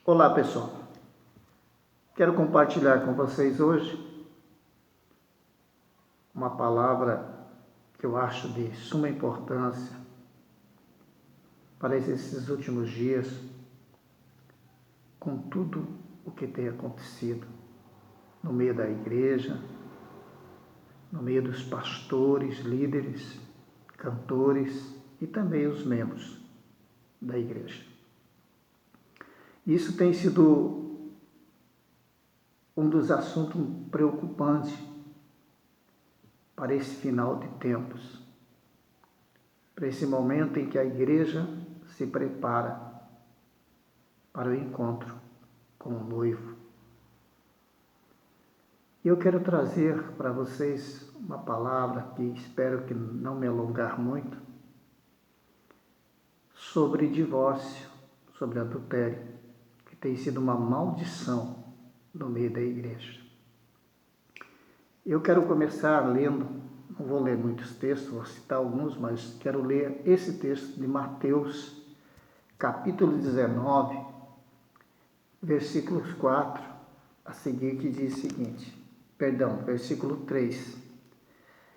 Olá pessoal, quero compartilhar com vocês hoje uma palavra que eu acho de suma importância para esses últimos dias, com tudo o que tem acontecido no meio da igreja, no meio dos pastores, líderes, cantores e também os membros da igreja. Isso tem sido um dos assuntos preocupantes para esse final de tempos, para esse momento em que a igreja se prepara para o encontro com o noivo. Eu quero trazer para vocês uma palavra que espero que não me alongar muito, sobre divórcio, sobre adultério, que tem sido uma maldição no meio da igreja. Eu quero começar lendo, não vou ler muitos textos, vou citar alguns, mas quero ler esse texto de Mateus, capítulo 19, versículos 4 a seguir, que diz o seguinte, versículo 3.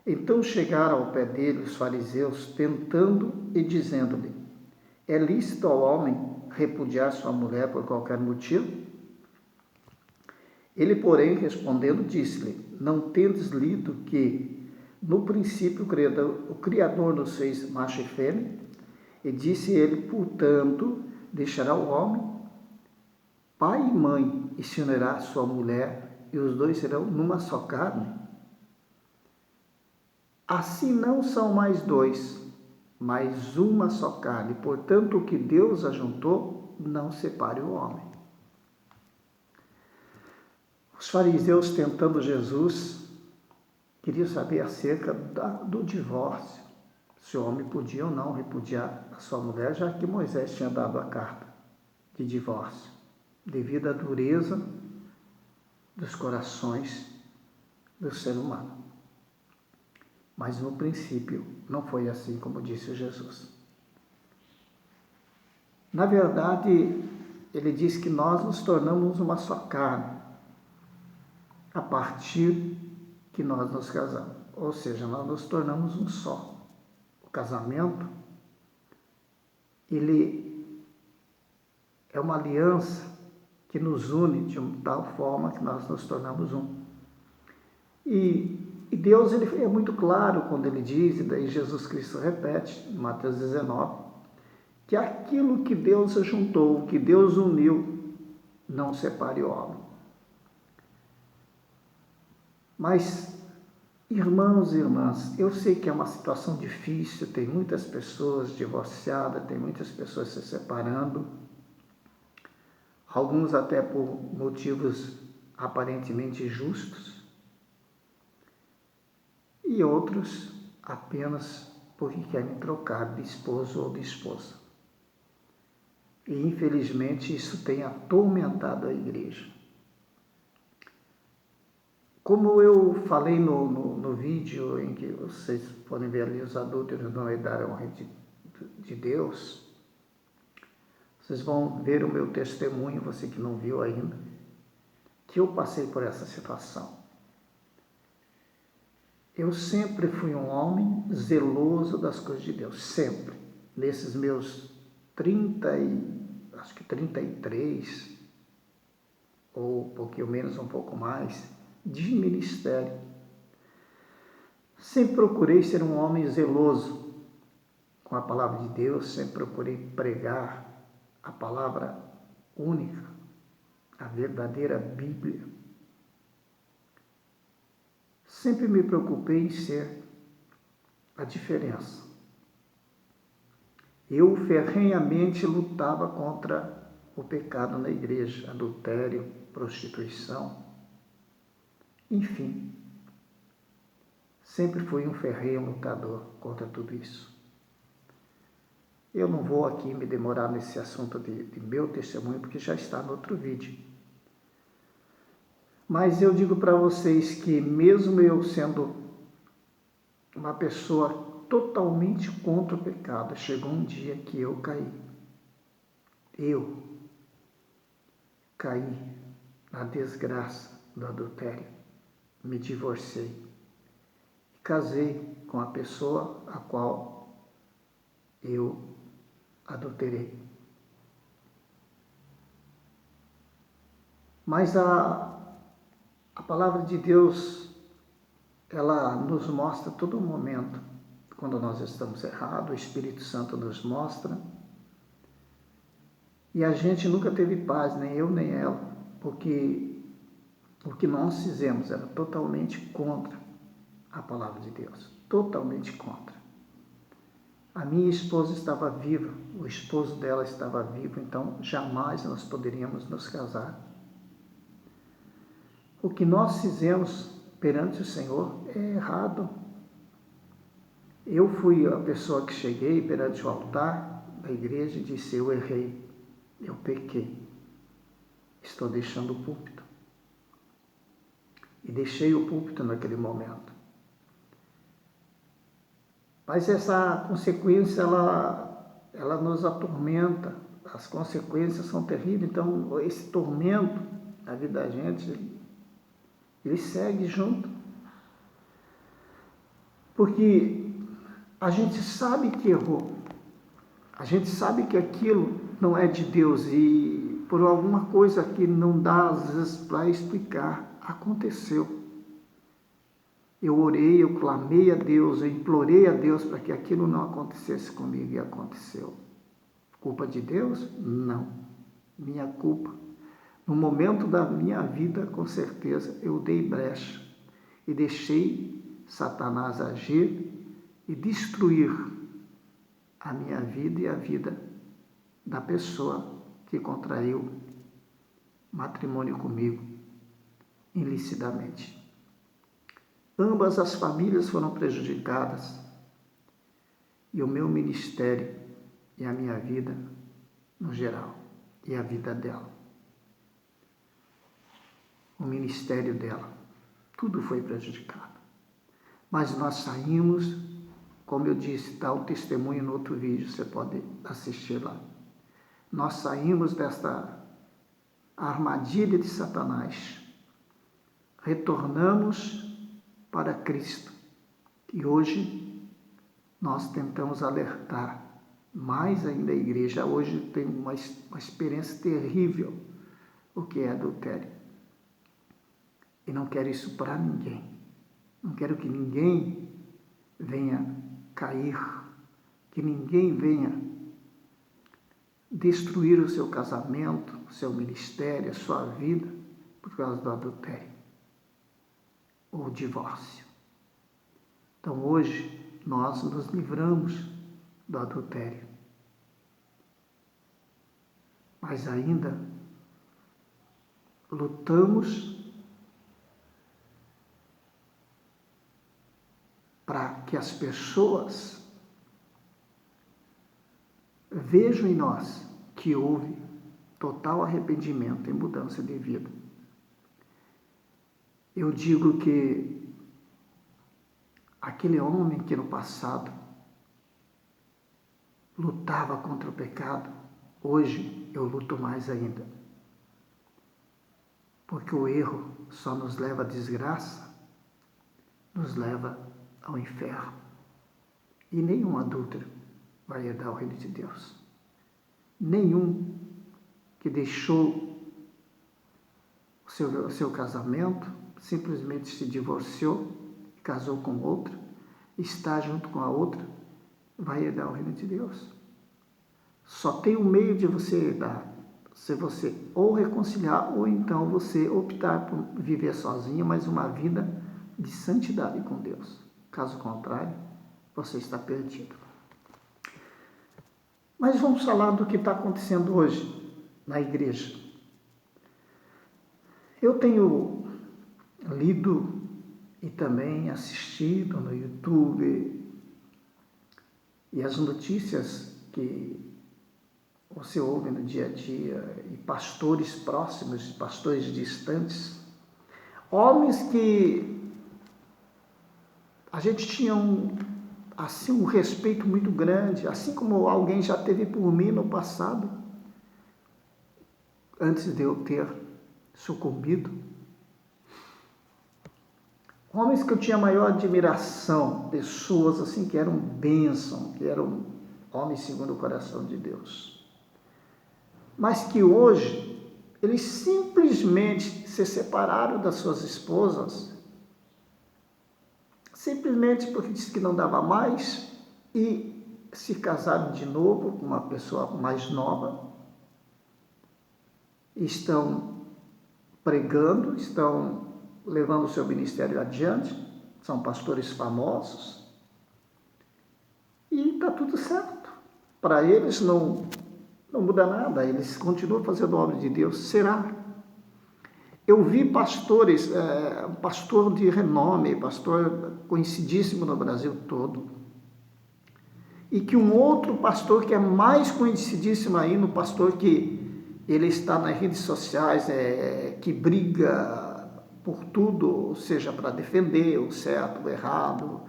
Então chegaram ao pé dele os fariseus, tentando e dizendo-lhe: é lícito ao homem repudiar sua mulher por qualquer motivo? Ele, porém, respondendo, disse-lhe: não tendes lido que, no princípio, o Criador nos fez macho e fêmea? E disse ele: portanto, deixará o homem pai e mãe, e se unirá à sua mulher, e os dois serão numa só carne? Assim não são mais dois, mas uma só carne. Portanto, o que Deus ajuntou, não separe o homem. Os fariseus, tentando Jesus, queriam saber acerca do divórcio, se o homem podia ou não repudiar a sua mulher, já que Moisés tinha dado a carta de divórcio, devido à dureza dos corações do ser humano. Mas no princípio não foi assim, como disse Jesus. Na verdade, ele diz que nós nos tornamos uma só carne a partir que nós nos casamos. Ou seja, nós nos tornamos um só. O casamento, ele é uma aliança que nos une de tal forma que nós nos tornamos um. E Deus, ele é muito claro quando ele diz, e daí Jesus Cristo repete, em Mateus 19, que aquilo que Deus ajuntou, que Deus uniu, não separe o homem. Mas, irmãos e irmãs, eu sei que é uma situação difícil, tem muitas pessoas divorciadas, tem muitas pessoas se separando, alguns até por motivos aparentemente justos, e outros apenas porque querem trocar de esposo ou de esposa. E infelizmente isso tem atormentado a igreja. Como eu falei no vídeo em que vocês podem ver ali, os adúlteros não herdarão a rei de Deus, vocês vão ver o meu testemunho, você que não viu ainda, que eu passei por essa situação. Eu sempre fui um homem zeloso das coisas de Deus, sempre. Nesses meus 33, ou um pouquinho menos, um pouco mais, de ministério. Sempre procurei ser um homem zeloso com a palavra de Deus, sempre procurei pregar a palavra única, a verdadeira Bíblia. Sempre me preocupei em ser a diferença. Eu ferrenhamente lutava contra o pecado na igreja, adultério, prostituição, enfim. Sempre fui um ferrenho lutador contra tudo isso. Eu não vou aqui me demorar nesse assunto de meu testemunho, porque já está no outro vídeo. Mas eu digo para vocês que mesmo eu sendo uma pessoa totalmente contra o pecado, chegou um dia que eu caí. caí na desgraça do adultério, me divorciei e casei com a pessoa a qual eu adulterei. Mas a palavra de Deus, ela nos mostra todo momento, quando nós estamos errados, o Espírito Santo nos mostra, e a gente nunca teve paz, nem eu nem ela, porque o que nós fizemos era totalmente contra a palavra de Deus, totalmente contra. A minha esposa estava viva, o esposo dela estava vivo, então jamais nós poderíamos nos casar. O que nós fizemos perante o Senhor é errado. Eu fui a pessoa que cheguei perante o altar da igreja e disse: eu errei, eu pequei, estou deixando o púlpito. E deixei o púlpito naquele momento. Mas essa consequência, ela nos atormenta. As consequências são terríveis. Então, esse tormento na vida da gente, ele segue junto. Porque a gente sabe que errou. A gente sabe que aquilo não é de Deus. E por alguma coisa que não dá, às vezes, para explicar, aconteceu. Eu orei, eu clamei a Deus, eu implorei a Deus para que aquilo não acontecesse comigo e aconteceu. Culpa de Deus? Não. Minha culpa. No momento da minha vida, com certeza, eu dei brecha e deixei Satanás agir e destruir a minha vida e a vida da pessoa que contraiu matrimônio comigo ilicitamente. Ambas as famílias foram prejudicadas e o meu ministério e a minha vida no geral e a vida dela. O ministério dela, tudo foi prejudicado. Mas nós saímos, como eu disse, dá o testemunho no outro vídeo, você pode assistir lá. Nós saímos desta armadilha de Satanás, retornamos para Cristo. E hoje nós tentamos alertar mais ainda a igreja. Hoje tem uma experiência terrível o que é adultério. E não quero isso para ninguém. Não quero que ninguém venha cair, que ninguém venha destruir o seu casamento, o seu ministério, a sua vida, por causa do adultério ou divórcio. Então hoje nós nos livramos do adultério, mas ainda lutamos para que as pessoas vejam em nós que houve total arrependimento e mudança de vida. Eu digo que aquele homem que no passado lutava contra o pecado, hoje eu luto mais ainda. Porque o erro só nos leva à desgraça, nos leva ao inferno. E nenhum adúltero vai herdar o reino de Deus. Nenhum que deixou o seu casamento, simplesmente se divorciou, casou com outra, está junto com a outra, vai herdar o reino de Deus. Só tem um meio de você herdar, se você ou reconciliar ou então você optar por viver sozinho, mas uma vida de santidade com Deus. Caso contrário, você está perdido. Mas vamos falar do que está acontecendo hoje na igreja. Eu tenho lido e também assistido no YouTube e as notícias que você ouve no dia a dia, e pastores próximos, pastores distantes, homens que a gente tinha um respeito muito grande, assim como alguém já teve por mim no passado, antes de eu ter sucumbido. Homens que eu tinha maior admiração, pessoas assim que eram bênção, que eram homens segundo o coração de Deus. Mas que hoje eles simplesmente se separaram das suas esposas, simplesmente porque disse que não dava mais e se casaram de novo com uma pessoa mais nova, estão pregando, estão levando o seu ministério adiante, são pastores famosos, e está tudo certo. Para eles não muda nada, eles continuam fazendo a obra de Deus. Será? Eu vi pastores, um pastor de renome, pastor conhecidíssimo no Brasil todo, e que um outro pastor que é mais conhecidíssimo ainda, um pastor que ele está nas redes sociais, que briga por tudo, seja para defender o certo, o errado,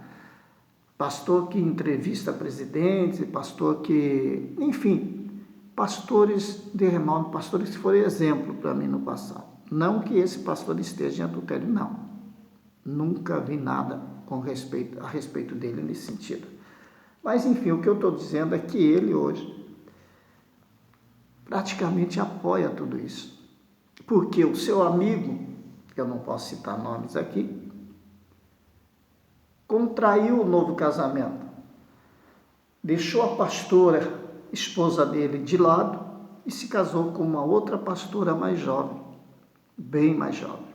pastor que entrevista presidente, pastor que, enfim, pastores de renome, pastores que foram exemplo para mim no passado. Não que esse pastor esteja em adultério, não. Nunca vi nada a respeito dele nesse sentido. Mas, enfim, o que eu estou dizendo é que ele hoje praticamente apoia tudo isso. Porque o seu amigo, que eu não posso citar nomes aqui, contraiu o novo casamento, deixou a pastora, esposa dele, de lado e se casou com uma outra pastora mais jovem, bem mais jovem.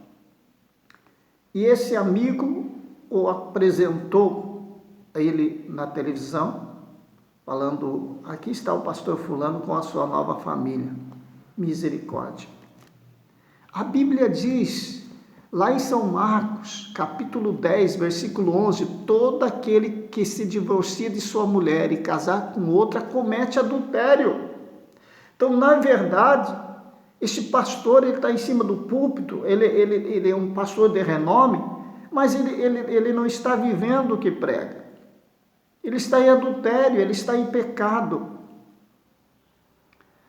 E esse amigo o apresentou a ele na televisão, falando: aqui está o pastor fulano com a sua nova família. Misericórdia. A Bíblia diz, lá em São Marcos, capítulo 10, versículo 11, todo aquele que se divorcia de sua mulher e casar com outra comete adultério. Então, na verdade, este pastor, ele está em cima do púlpito, ele é um pastor de renome, mas ele não está vivendo o que prega. Ele está em adultério, ele está em pecado.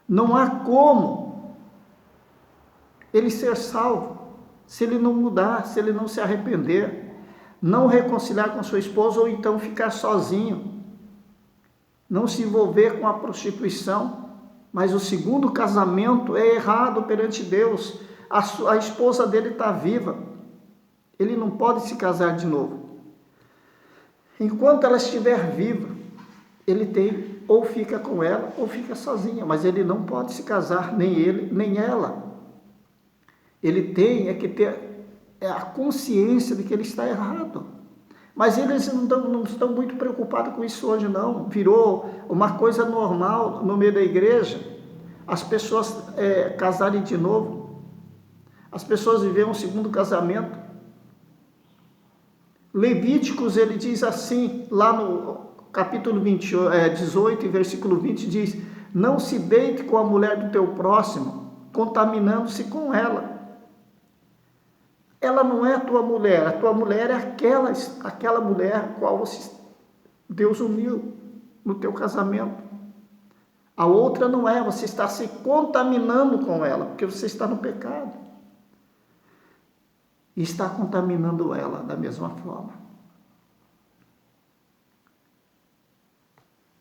Não há como ele ser salvo se ele não mudar, se ele não se arrepender, não reconciliar com a sua esposa ou então ficar sozinho, não se envolver com a prostituição. Mas o segundo casamento é errado perante Deus. A esposa dele está viva, ele não pode se casar de novo. Enquanto ela estiver viva, ele tem, ou fica com ela, ou fica sozinha, mas ele não pode se casar, nem ele, nem ela. Ele tem que ter a consciência de que ele está errado. Mas eles não estão muito preocupados com isso hoje, não. Virou uma coisa normal no meio da igreja, as pessoas casarem de novo, as pessoas viverem um segundo casamento. Levíticos, ele diz assim, lá no capítulo 18, versículo 20, diz: não se deite com a mulher do teu próximo, contaminando-se com ela. Ela não é a tua mulher é aquela mulher a qual Deus uniu no teu casamento. A outra não é, você está se contaminando com ela, porque você está no pecado. E está contaminando ela da mesma forma.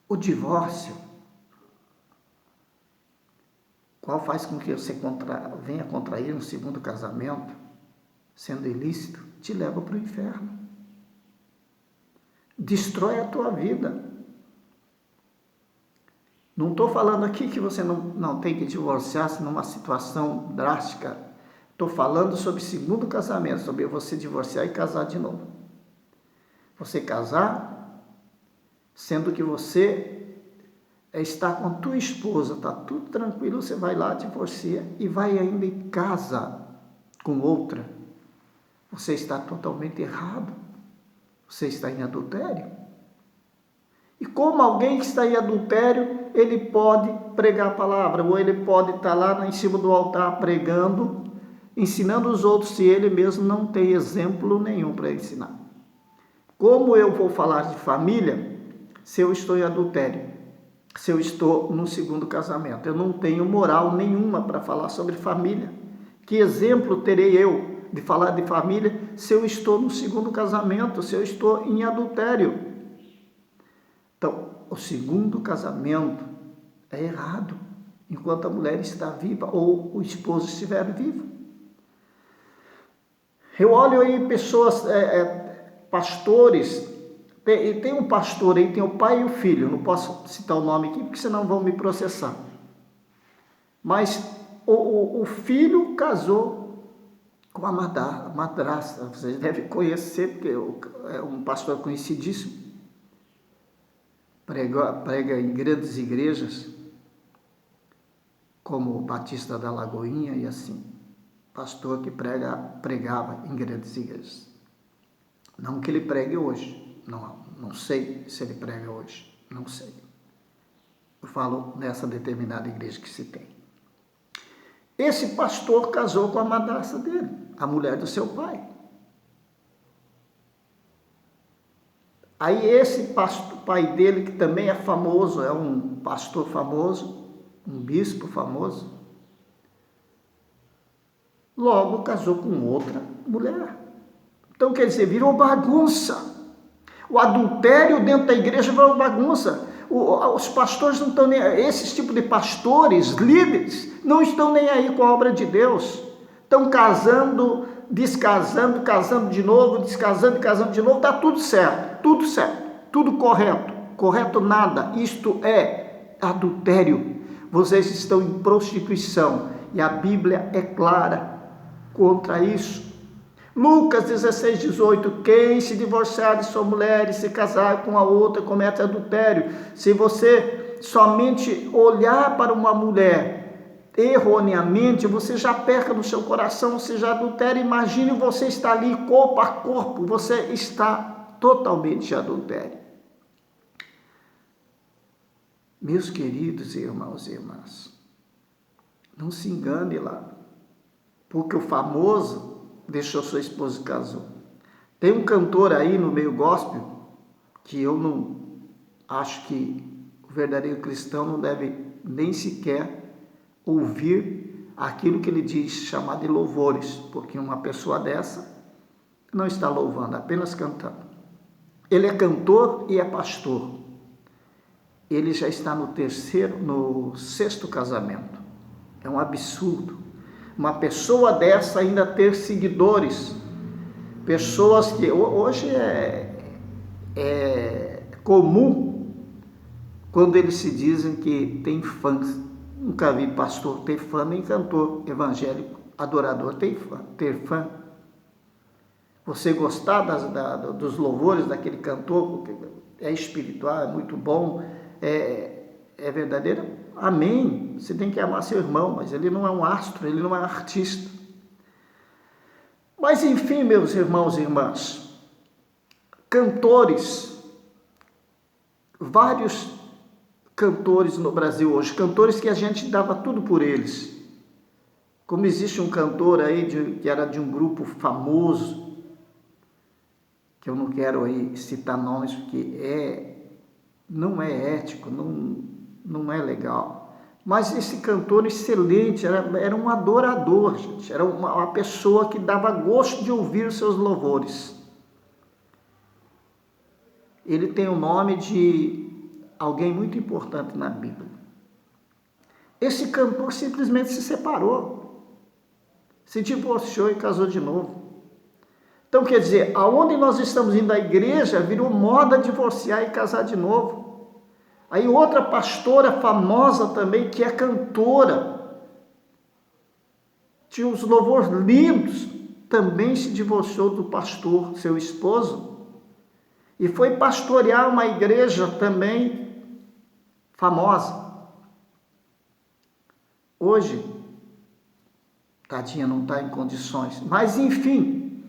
O divórcio, qual faz com que você venha contrair um segundo casamento, sendo ilícito, te leva para o inferno. Destrói a tua vida. Não estou falando aqui que você não tem que divorciar-se numa situação drástica. Estou falando sobre segundo casamento, sobre você divorciar e casar de novo. Você casar, sendo que você está com a tua esposa, está tudo tranquilo, você vai lá, divorcia e vai ainda em casa com outra. Você está totalmente errado. Você está em adultério. E como alguém que está em adultério, ele pode pregar a palavra, ou ele pode estar lá em cima do altar pregando, ensinando os outros, se ele mesmo não tem exemplo nenhum para ensinar. Como eu vou falar de família se eu estou em adultério? se eu estou no segundo casamento. Eu não tenho moral nenhuma para falar sobre família. Que exemplo terei eu de falar de família se eu estou no segundo casamento, se eu estou em adultério? Então, o segundo casamento é errado enquanto a mulher está viva ou o esposo estiver vivo. Eu olho aí pessoas, pastores, tem um pastor aí, tem o pai e o filho, não posso citar o nome aqui porque senão vão me processar. Mas o filho casou com a madrasta, vocês devem conhecer, porque é um pastor conhecidíssimo, prega em grandes igrejas, como o Batista da Lagoinha e assim, pastor que pregava em grandes igrejas. Não que ele pregue hoje, não sei se ele prega hoje, não sei. Eu falo nessa determinada igreja que se tem. Esse pastor casou com a madrasta dele, a mulher do seu pai. Aí esse pai dele, que também é famoso, é um pastor famoso, um bispo famoso, logo casou com outra mulher. Então, quer dizer, virou bagunça. O adultério dentro da igreja virou bagunça. Os pastores não estão nem aí. Esses tipos de pastores, líderes, não estão nem aí com a obra de Deus. Estão casando, descasando, casando de novo, descasando e casando de novo. Está tudo certo, tudo correto. Correto nada. Isto é adultério. Vocês estão em prostituição e a Bíblia é clara contra isso. Lucas 16:18, quem se divorciar de sua mulher e se casar com a outra comete adultério. Se você somente olhar para uma mulher erroneamente, você já peca no seu coração, você já adultera. Imagine você estar ali corpo a corpo, você está totalmente em adultério. Meus queridos irmãos e irmãs, não se engane lá, porque o famoso deixou sua esposa e casou. Tem um cantor aí no meio gospel que eu não acho que o verdadeiro cristão não deve nem sequer ouvir aquilo que ele diz, chamado de louvores, porque uma pessoa dessa não está louvando, apenas cantando. Ele é cantor e é pastor. Ele já está no sexto casamento. É um absurdo. Uma pessoa dessa ainda ter seguidores. Pessoas que hoje é comum quando eles se dizem que tem fãs. Nunca vi pastor ter fã, nem cantor evangélico, adorador ter fã. Você gostar dos louvores daquele cantor, porque é espiritual, é muito bom, é verdadeiro, amém. Você tem que amar seu irmão, mas ele não é um astro, ele não é um artista. Mas enfim, meus irmãos e irmãs, cantores, vários cantores no Brasil hoje, cantores que a gente dava tudo por eles. Como existe um cantor aí que era de um grupo famoso, que eu não quero aí citar nomes, porque não é ético, não é legal. Mas esse cantor excelente, era um adorador, gente. Era uma pessoa que dava gosto de ouvir os seus louvores. Ele tem o nome de alguém muito importante na Bíblia. Esse cantor simplesmente se separou, se divorciou e casou de novo. Então, quer dizer, aonde nós estamos indo à igreja, virou moda divorciar e casar de novo. Aí outra pastora famosa também, que é cantora, tinha uns louvores lindos, também se divorciou do pastor, seu esposo, e foi pastorear uma igreja também famosa. Hoje, tadinha, não está em condições, mas enfim,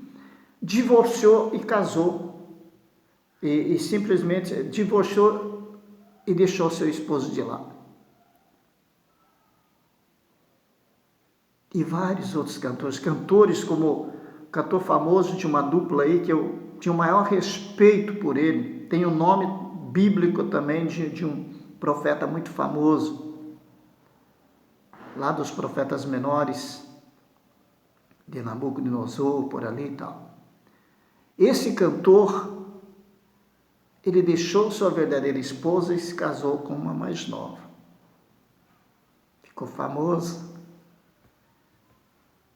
divorciou e casou, e simplesmente divorciou e deixou seu esposo de lado. E vários outros cantores como o cantor famoso de uma dupla aí, que eu tinha o maior respeito por ele, tem o nome bíblico também de um profeta muito famoso, lá dos profetas menores, de Nabucodonosor, por ali e tal. Esse cantor, ele deixou sua verdadeira esposa e se casou com uma mais nova. Ficou famoso.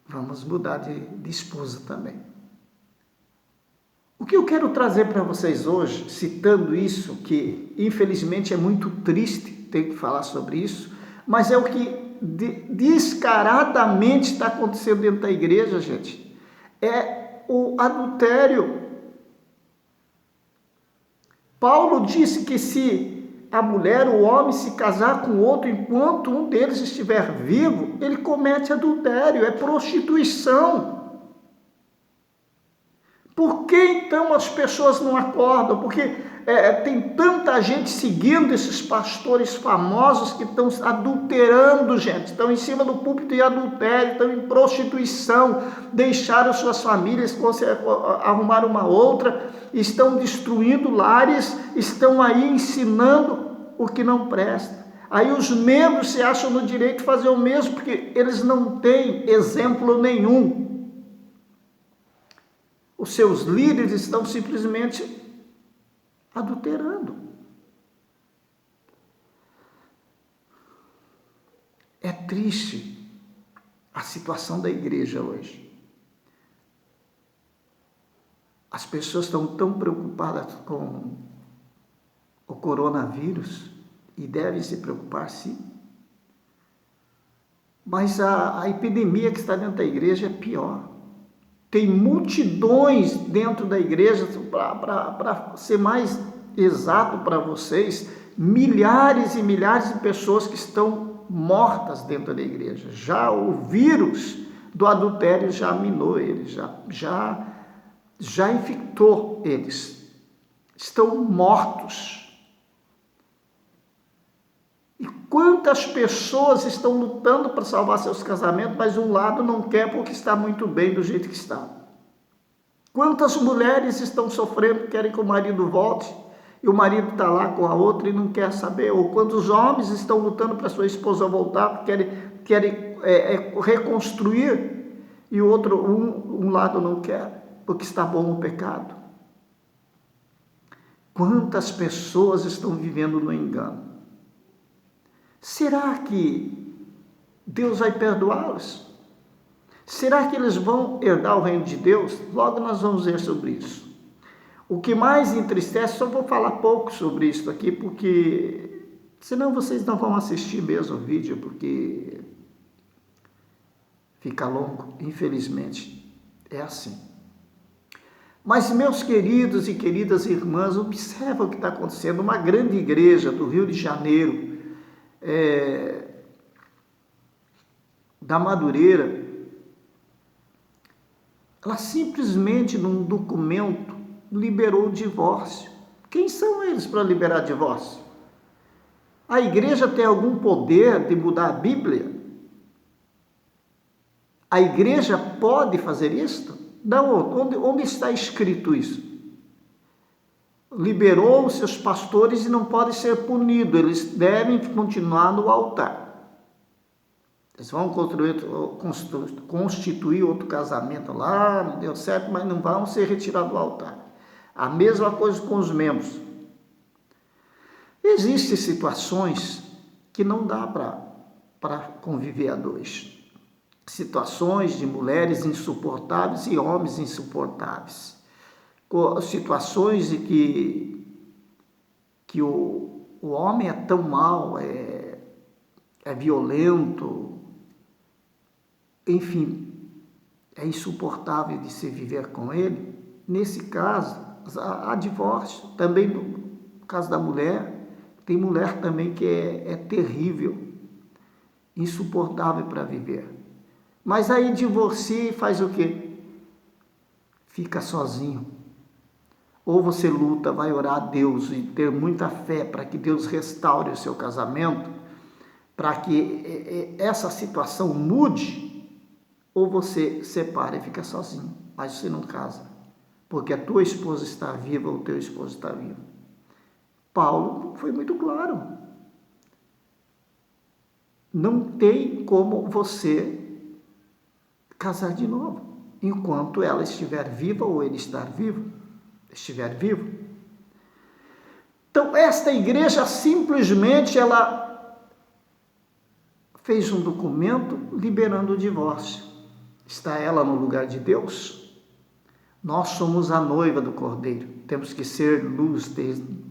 Vamos mudar de esposa também. O que eu quero trazer para vocês hoje, citando isso, que infelizmente é muito triste ter que falar sobre isso, mas é o que descaradamente está acontecendo dentro da igreja, gente. É o adultério. Paulo disse que se a mulher, o homem, se casar com outro enquanto um deles estiver vivo, ele comete adultério, é prostituição. Por que então as pessoas não acordam? Porque tem tanta gente seguindo esses pastores famosos que estão adulterando, gente, estão em cima do púlpito de adultério, estão em prostituição, deixaram suas famílias, arrumaram uma outra, estão destruindo lares, estão aí ensinando o que não presta. Aí os membros se acham no direito de fazer o mesmo, porque eles não têm exemplo nenhum. Os seus líderes estão simplesmente adulterando. É triste a situação da igreja hoje. As pessoas estão tão preocupadas com o coronavírus e devem se preocupar, sim. Mas a epidemia que está dentro da igreja é pior. Tem multidões dentro da igreja, para ser mais exato para vocês, milhares e milhares de pessoas que estão mortas dentro da igreja. Já o vírus do adultério já minou eles, já infectou eles. Estão mortos. E quantas pessoas estão lutando para salvar seus casamentos, mas um lado não quer porque está muito bem do jeito que está. Quantas mulheres estão sofrendo, querem que o marido volte, e o marido está lá com a outra e não quer saber. Ou quantos homens estão lutando para sua esposa voltar, porque querem reconstruir, e o outro, um lado não quer, porque está bom o pecado. Quantas pessoas estão vivendo no engano? Será que Deus vai perdoá-los? Será que eles vão herdar o reino de Deus? Logo nós vamos ver sobre isso. O que mais entristece, só vou falar pouco sobre isso aqui, porque senão vocês não vão assistir mesmo o vídeo, porque fica longo, infelizmente, é assim. Mas, meus queridos e queridas irmãs, observa o que está acontecendo. Uma grande igreja do Rio de Janeiro, da Madureira, ela simplesmente num documento liberou o divórcio. Quem são eles para liberar divórcio? A igreja tem algum poder de mudar a Bíblia? A igreja pode fazer isso? Não, onde está escrito isso? Liberou os seus pastores e não pode ser punido, eles devem continuar no altar. Eles vão constituir outro casamento lá, não deu certo, mas não vão ser retirados do altar. A mesma coisa com os membros. Existem situações que não dá para conviver a dois. Situações de mulheres insuportáveis e homens insuportáveis. Situações em que o homem é tão mau, é violento, enfim, é insuportável de se viver com ele. Nesse caso, há divórcio. Também no caso da mulher, tem mulher também que é terrível, insuportável para viver. Mas aí divorcia e faz o quê? Fica sozinho. Ou você luta, vai orar a Deus e ter muita fé para que Deus restaure o seu casamento, para que essa situação mude, ou você separa e fica sozinho, mas você não casa, porque a tua esposa está viva ou o teu esposo está vivo. Paulo foi muito claro. não tem como você casar de novo, enquanto ela estiver viva ou ele estiver vivo. Então, esta igreja simplesmente ela fez um documento liberando o divórcio. Está ela no lugar de Deus? Nós somos a noiva do Cordeiro. Temos que ser luz,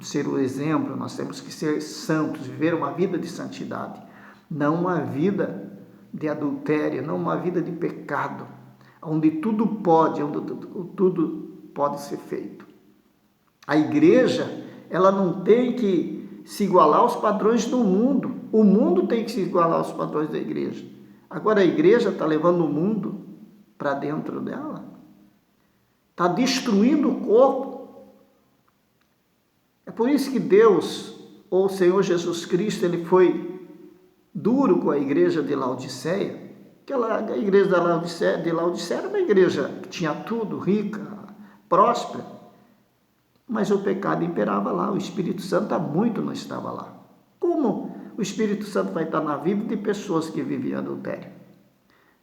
ser o exemplo. Nós temos que ser santos, viver uma vida de santidade. Não uma vida de adultério, não uma vida de pecado, onde tudo pode ser feito. A igreja, ela não tem que se igualar aos padrões do mundo. O mundo tem que se igualar aos padrões da igreja. Agora a igreja está levando o mundo para dentro dela. Está destruindo o corpo. É por isso que Deus, ou o Senhor Jesus Cristo, ele foi duro com a igreja de Laodiceia. A igreja de Laodiceia era uma igreja que tinha tudo, rica, próspera, mas o pecado imperava lá, o Espírito Santo há muito não estava lá. Como o Espírito Santo vai estar na vida de pessoas que viviam adultério?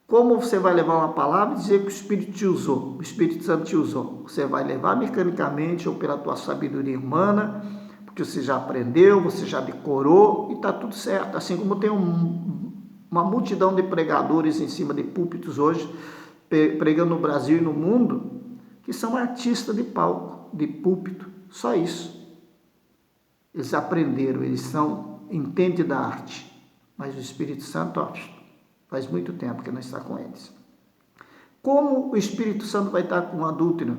Como você vai levar uma palavra e dizer que o Espírito te usou, o Espírito Santo te usou? Você vai levar mecanicamente ou pela tua sabedoria humana, porque você já aprendeu, você já decorou e está tudo certo. Assim como tem uma multidão de pregadores em cima de púlpitos hoje, pregando no Brasil e no mundo, que são artistas de palco, de púlpito, só isso. Eles aprenderam, entendem da arte, mas o Espírito Santo, faz muito tempo que não está com eles. Como o Espírito Santo vai estar com o adúltero?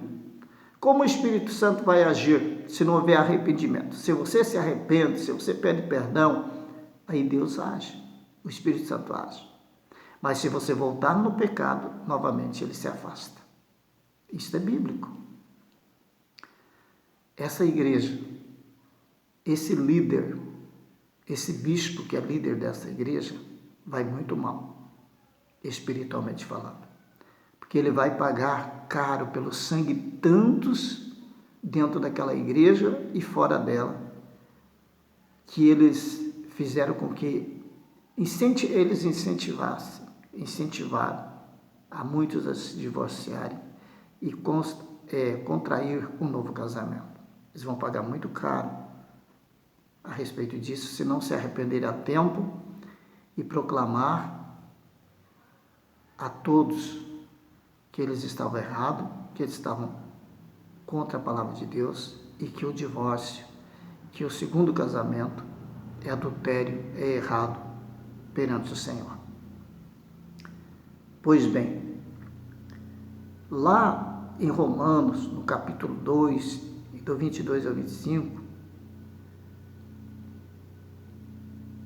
Como o Espírito Santo vai agir se não houver arrependimento? Se você se arrepende, se você pede perdão, aí Deus age, o Espírito Santo age. Mas se você voltar no pecado, novamente ele se afasta. Isso é bíblico. Essa igreja, esse líder, esse bispo que é líder dessa igreja, vai muito mal, espiritualmente falando. Porque ele vai pagar caro pelo sangue de tantos dentro daquela igreja e fora dela, que eles fizeram com que eles incentivaram a muitos a se divorciarem e contrair um novo casamento. Eles vão pagar muito caro a respeito disso, se não se arrependerem a tempo e proclamar a todos que eles estavam errados, que eles estavam contra a palavra de Deus e que o divórcio, que o segundo casamento é adultério, é errado perante o Senhor. Pois bem, lá em Romanos, no capítulo 2, do 22 ao 25,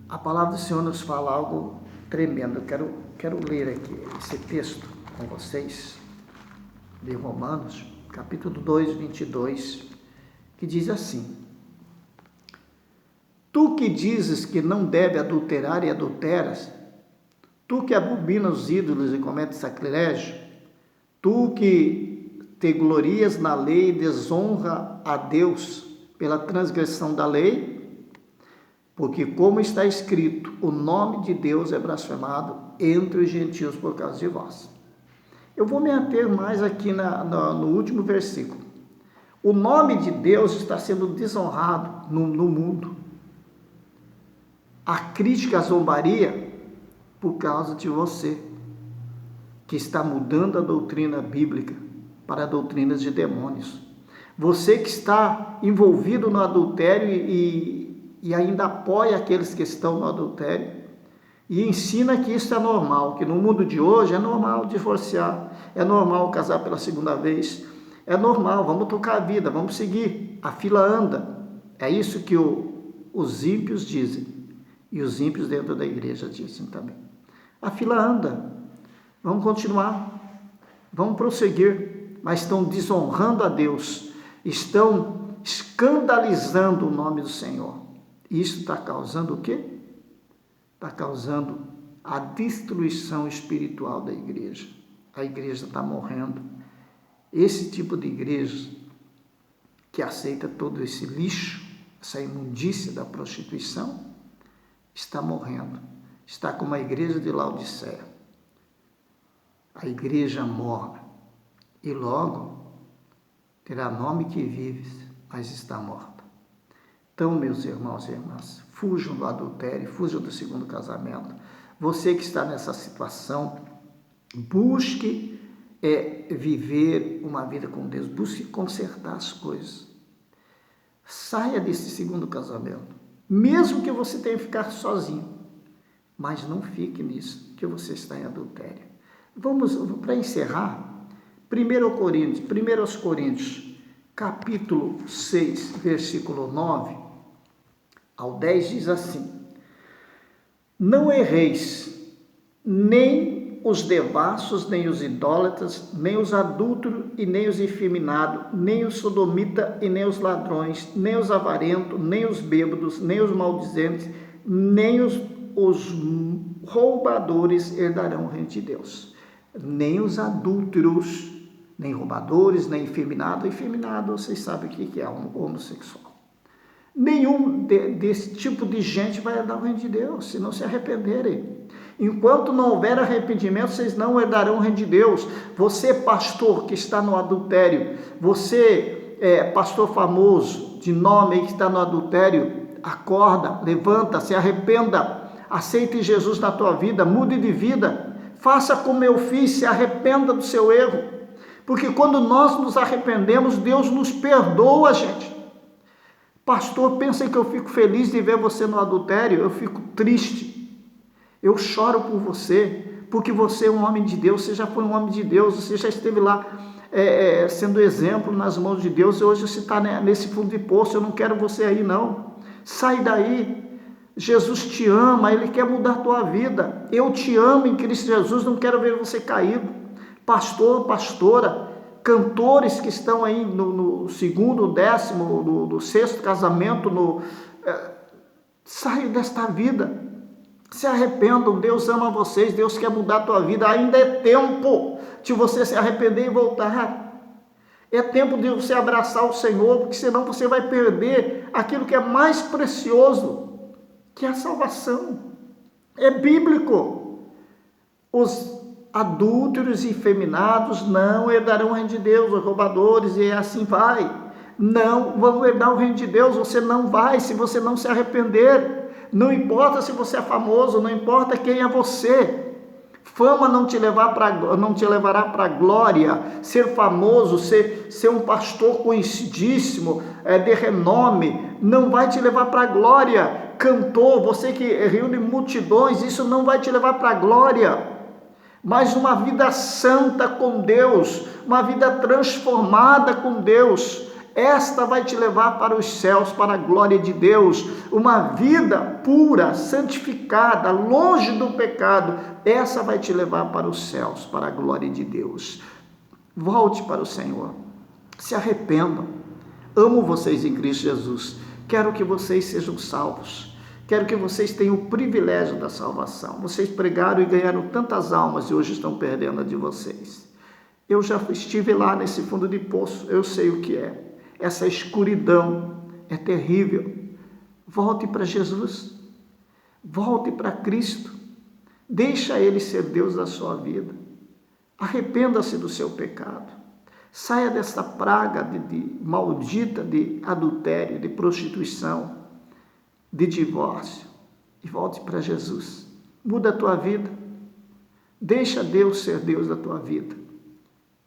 a palavra do Senhor nos fala algo tremendo. Eu quero ler aqui esse texto com vocês, de Romanos, capítulo 2, 22, que diz assim: Tu que dizes que não deve adulterar e adulteras, tu que abominas os ídolos e cometes sacrilégio, tu que te glorias na lei e desonra a Deus pela transgressão da lei, porque como está escrito, o nome de Deus é blasfemado entre os gentios por causa de vós. Eu vou me ater mais aqui no último versículo. O nome de Deus está sendo desonrado no mundo. A crítica, a zombaria, por causa de você, que está mudando a doutrina bíblica para doutrinas de demônios. Você que está envolvido no adultério e ainda apoia aqueles que estão no adultério e ensina que isso é normal, que no mundo de hoje é normal divorciar, é normal casar pela segunda vez, é normal, vamos tocar a vida, vamos seguir, a fila anda. É isso que os ímpios dizem, e os ímpios dentro da igreja dizem também. A fila anda, vamos continuar, vamos prosseguir, mas estão desonrando a Deus, estão escandalizando o nome do Senhor. Isso está causando o quê? Está causando a destruição espiritual da igreja. A igreja está morrendo. Esse tipo de igreja que aceita todo esse lixo, essa imundícia da prostituição, está morrendo, está como a igreja de Laodiceia, a igreja morna, e logo terá nome que vives, mas está morta. Então, meus irmãos e irmãs, fujam do adultério, fujam do segundo casamento. Você que está nessa situação, busque viver uma vida com Deus, busque consertar as coisas. Saia desse segundo casamento, mesmo que você tenha que ficar sozinho, mas não fique nisso, que você está em adultério. Vamos, para encerrar, 1 Coríntios, capítulo 6, versículo 9 ao 10, diz assim: não erreis, nem os devassos, nem os idólatras, nem os adúlteros e nem os efeminados, nem os sodomitas e nem os ladrões, nem os avarentos, nem os bêbados, nem os maldizentes, nem os roubadores herdarão o reino de Deus. Nem os adúlteros, nem roubadores, nem efeminado. Efeminado, vocês sabem o que é um homossexual. Nenhum desse tipo de gente vai herdar o reino de Deus, se não se arrependerem. Enquanto não houver arrependimento, vocês não herdarão o reino de Deus. Você, pastor, que está no adultério, você, pastor famoso, de nome aí, que está no adultério, acorda, levanta, se arrependa, aceite Jesus na tua vida, mude de vida, faça como eu fiz, se arrependa do seu erro, porque quando nós nos arrependemos, Deus nos perdoa, gente. Pastor, pensa que eu fico feliz de ver você no adultério? Eu fico triste. Eu choro por você, porque você é um homem de Deus, você já foi um homem de Deus, você já esteve lá sendo exemplo nas mãos de Deus, e hoje você está nesse fundo de poço. Eu não quero você aí, não. Sai daí. Jesus te ama, Ele quer mudar a tua vida. Eu te amo em Cristo Jesus, não quero ver você caído. Pastor, pastora, cantores que estão aí no segundo, décimo, no sexto casamento, saiam desta vida. Se arrependam, Deus ama vocês, Deus quer mudar a tua vida, ainda é tempo de você se arrepender e voltar. É tempo de você abraçar o Senhor, porque senão você vai perder aquilo que é mais precioso, que é a salvação. É bíblico. Os adúlteros e efeminados não herdarão o reino de Deus, os roubadores, e assim vai. Não vão herdar o reino de Deus, você não vai, se você não se arrepender. Não importa se você é famoso, não importa quem é você. Fama não te levará para a glória. Ser famoso, ser um pastor conhecidíssimo, de renome, não vai te levar para a glória. Cantor, você que reúne multidões, isso não vai te levar para a glória. Mas uma vida santa com Deus, uma vida transformada com Deus, esta vai te levar para os céus, para a glória de Deus. Uma vida pura, santificada, longe do pecado, essa vai te levar para os céus, para a glória de Deus. Volte para o Senhor, se arrependam. Amo vocês em Cristo Jesus, quero que vocês sejam salvos, quero que vocês tenham o privilégio da salvação. Vocês pregaram e ganharam tantas almas e hoje estão perdendo a de vocês. Eu já estive lá nesse fundo de poço, eu sei o que é. Essa escuridão é terrível. Volte para Jesus, volte para Cristo, deixa Ele ser Deus da sua vida, arrependa-se do seu pecado, saia dessa praga maldita de adultério, de prostituição, de divórcio, e volte para Jesus. Muda a tua vida, deixa Deus ser Deus da tua vida.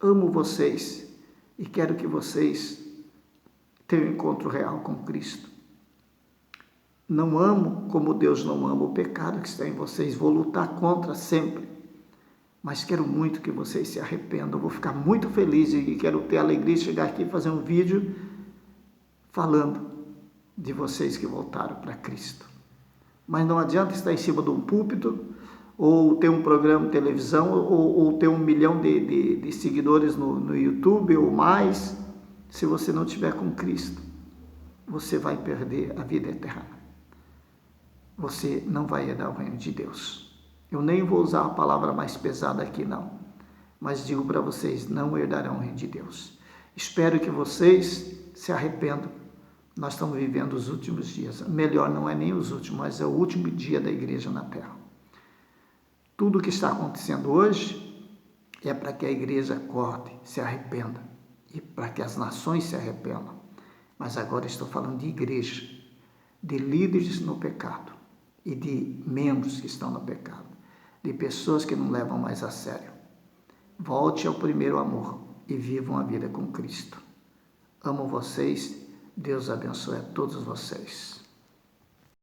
Amo vocês e quero que vocês tenham um encontro real com Cristo. Não amo como Deus não ama o pecado que está em vocês, vou lutar contra sempre, mas quero muito que vocês se arrependam. Vou ficar muito feliz e quero ter a alegria de chegar aqui e fazer um vídeo falando de vocês que voltaram para Cristo. Mas não adianta estar em cima de um púlpito, ou ter um programa de televisão, ou ter 1 milhão de seguidores no YouTube ou mais. Se você não estiver com Cristo, você vai perder a vida eterna. Você não vai herdar o reino de Deus. Eu nem vou usar a palavra mais pesada aqui, não. Mas digo para vocês, não herdarão o reino de Deus. Espero que vocês se arrependam. Nós estamos vivendo os últimos dias. Melhor, não é nem os últimos, mas é o último dia da igreja na terra. Tudo o que está acontecendo hoje é para que a igreja acorde, se arrependa, e para que as nações se arrependam. Mas agora estou falando de igreja, de líderes no pecado e de membros que estão no pecado, de pessoas que não levam mais a sério. Volte ao primeiro amor e vivam a vida com Cristo. Amo vocês, Deus abençoe a todos vocês.